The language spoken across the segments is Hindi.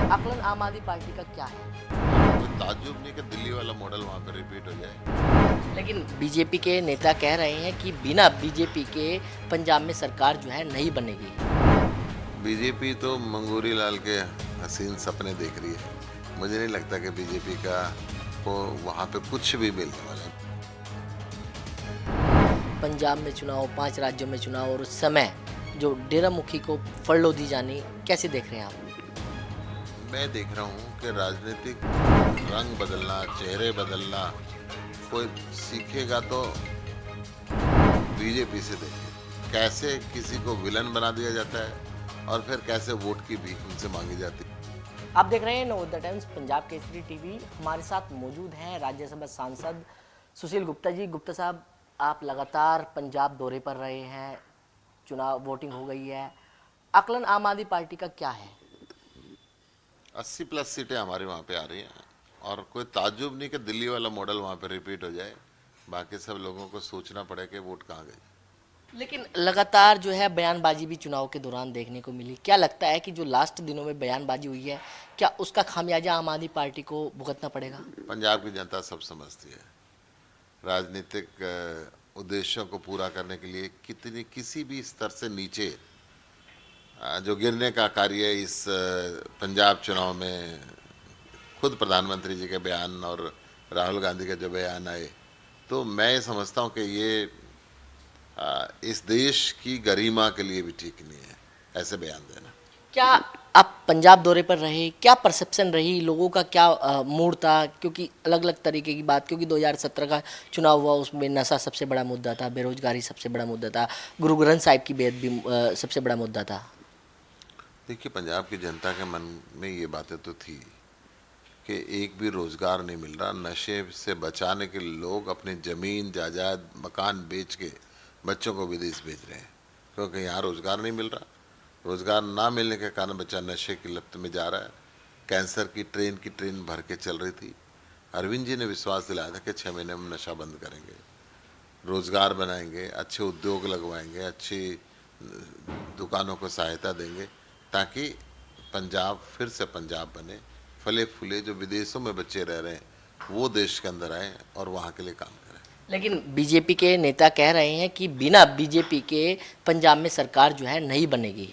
आकलन आम आदमी पार्टी का क्या है? कोई ताज्जुब नहीं कि दिल्ली वाला मॉडल वहाँ पे रिपीट हो जाए। लेकिन बीजेपी के नेता कह रहे हैं कि बिना बीजेपी के पंजाब में सरकार जो है नहीं बनेगी। बीजेपी तो मंगूरी लाल के हसीन सपने देख रही है। मुझे नहीं लगता कि बीजेपी का को वहाँ पे कुछ भी मिलने वाला है। पंजाब में चुनाव, 5 राज्यों में चुनाव और उस समय जो डेरा मुखी को फड़लो दी जानी, कैसे देख रहे हैं आप? मैं देख रहा हूँ कि राजनीतिक रंग बदलना, चेहरे बदलना कोई सीखेगा तो बीजेपी से देखे कैसे किसी को विलन बना दिया जाता है और फिर कैसे वोट की भीख उनसे मांगी जाती है। आप देख रहे हैं नवोदय टाइम्स पंजाब केसरी टीवी। हमारे साथ मौजूद हैं राज्यसभा सांसद सुशील गुप्ता जी। गुप्ता साहब, आप लगातार पंजाब दौरे पर रहे हैं, चुनाव वोटिंग हो गई है, आकलन आम आदमी पार्टी का क्या है? 80+ सीटें हमारी वहाँ पे आ रही हैं और कोई ताज्जुब नहीं कि दिल्ली वाला मॉडल वहाँ पे रिपीट हो जाए। बाकी सब लोगों को सोचना पड़े कि वोट कहाँ गई। लेकिन लगातार जो है बयानबाजी भी चुनाव के दौरान देखने को मिली। क्या लगता है कि जो लास्ट दिनों में बयानबाजी हुई है, क्या उसका खामियाजा आम आदमी पार्टी को भुगतना पड़ेगा? पंजाब की जनता सब समझती है। राजनीतिक उद्देश्यों को पूरा करने के लिए कितनी किसी भी स्तर से नीचे जो गिरने का कार्य इस पंजाब चुनाव में खुद प्रधानमंत्री जी के बयान और राहुल गांधी के जो बयान आए, तो मैं ये समझता हूँ कि ये इस देश की गरिमा के लिए भी ठीक नहीं है ऐसे बयान देना। क्या आप पंजाब दौरे पर रहे, क्या परसेप्शन रही लोगों का, क्या मूड था? क्योंकि अलग अलग तरीके की बात, क्योंकि 2017 का चुनाव हुआ, उसमें नशा सबसे बड़ा मुद्दा था, बेरोजगारी सबसे बड़ा मुद्दा था, गुरु ग्रंथ साहिब की बेद भी सबसे बड़ा मुद्दा था। देखिए, पंजाब की जनता के मन में ये बातें तो थी कि एक भी रोज़गार नहीं मिल रहा। नशे से बचाने के लिए लोग अपनी ज़मीन जायदाद मकान बेच के बच्चों को विदेश भेज रहे हैं क्योंकि यहाँ रोज़गार नहीं मिल रहा। रोज़गार ना मिलने के कारण बच्चा नशे की लत में जा रहा है। कैंसर की ट्रेन भर के चल रही थी। अरविंद जी ने विश्वास दिलाया था कि 6 महीने में नशा बंद करेंगे, रोज़गार बनाएंगे, अच्छे उद्योग लगवाएंगे, अच्छी दुकानों को सहायता देंगे ताकि पंजाब फिर से पंजाब बने, फले फूले। जो विदेशों में बच्चे रह रहे हैं वो देश के अंदर आए और वहाँ के लिए काम करें। लेकिन बीजेपी के नेता कह रहे हैं कि बिना बीजेपी के पंजाब में सरकार जो है नहीं बनेगी।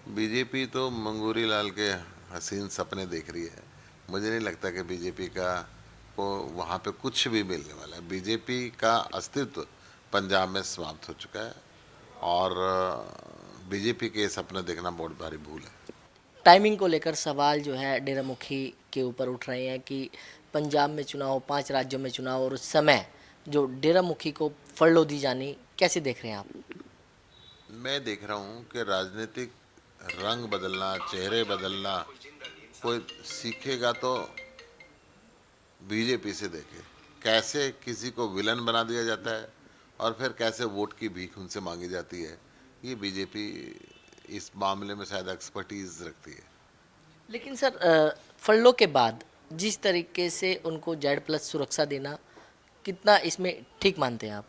बीजेपी तो मंगूरी लाल के हसीन सपने देख रही है। मुझे नहीं लगता कि बीजेपी का को वहाँ पे कुछ भी मिलने वाला है। बीजेपी का अस्तित्व पंजाब में समाप्त हो चुका है और बीजेपी के सपने देखना बहुत भारी भूल है। टाइमिंग को लेकर सवाल जो है डेरा मुखी के ऊपर उठ रहे हैं कि पंजाब में चुनाव, 5 राज्यों में चुनाव और उस समय जो डेरा मुखी को फड़लो दी जानी, कैसे देख रहे हैं आप? मैं देख रहा हूँ कि राजनीतिक रंग बदलना, चेहरे बदलना कोई सीखेगा तो बीजेपी से देखे कैसे किसी को विलन बना दिया जाता है और फिर कैसे वोट की भीख उनसे मांगी जाती है। ये बीजेपी इस मामले में शायद एक्सपर्टीज रखती है। लेकिन सर, फड़लो के बाद जिस तरीके से उनको जेड+ सुरक्षा देना, कितना इसमें ठीक मानते हैं आप?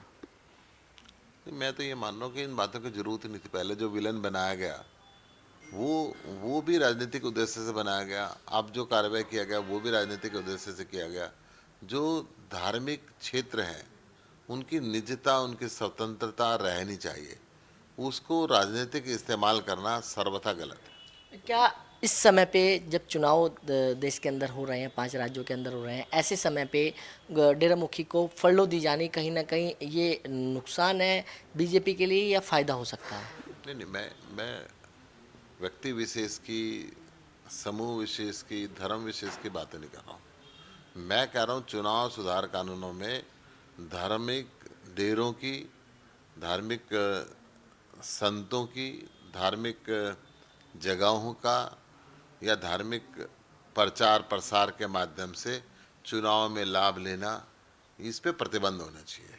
मैं तो ये मान रहा हूँ कि इन बातों की जरूरत ही नहीं थी। पहले जो विलन बनाया गया वो वो भी राजनीतिक उद्देश्य से बनाया गया। अब जो कार्रवाई किया गया वो भी राजनीतिक उद्देश्य से किया गया। जो धार्मिक क्षेत्र हैं उनकी निजता, उनकी स्वतंत्रता रहनी चाहिए। उसको राजनीतिक इस्तेमाल करना सर्वथा गलत है। क्या इस समय पे जब चुनाव देश के अंदर हो रहे हैं, 5 राज्यों के अंदर हो रहे हैं, ऐसे समय पे डेरा मुखी को फड़लो दी जानी कहीं ना कहीं ये नुकसान है बीजेपी के लिए या फ़ायदा हो सकता है? नहीं नहीं, मैं व्यक्ति विशेष की, समूह विशेष की, धर्म विशेष की बातें नहीं कर रहा हूँ। मैं कह रहा हूँ चुनाव सुधार कानूनों में धार्मिक डेरों की, धार्मिक संतों की, धार्मिक जगहों का या धार्मिक प्रचार प्रसार के माध्यम से चुनाव में लाभ लेना, इस पे प्रतिबंध होना चाहिए।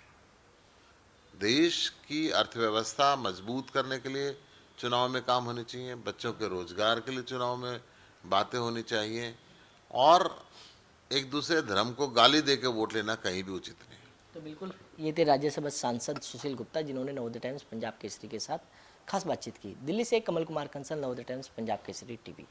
देश की अर्थव्यवस्था मजबूत करने के लिए चुनाव में काम होने चाहिए, बच्चों के रोजगार के लिए चुनाव में बातें होनी चाहिए और एक दूसरे धर्म को गाली दे के वोट लेना कहीं भी उचित नहीं है। तो बिल्कुल, ये थे राज्यसभा सांसद सुशील गुप्ता, जिन्होंने नवोदय टाइम्स पंजाब केसरी के साथ खास बातचीत की। दिल्ली से कमल कुमार कंसल, नवोदय टाइम्स पंजाब केसरी टीवी।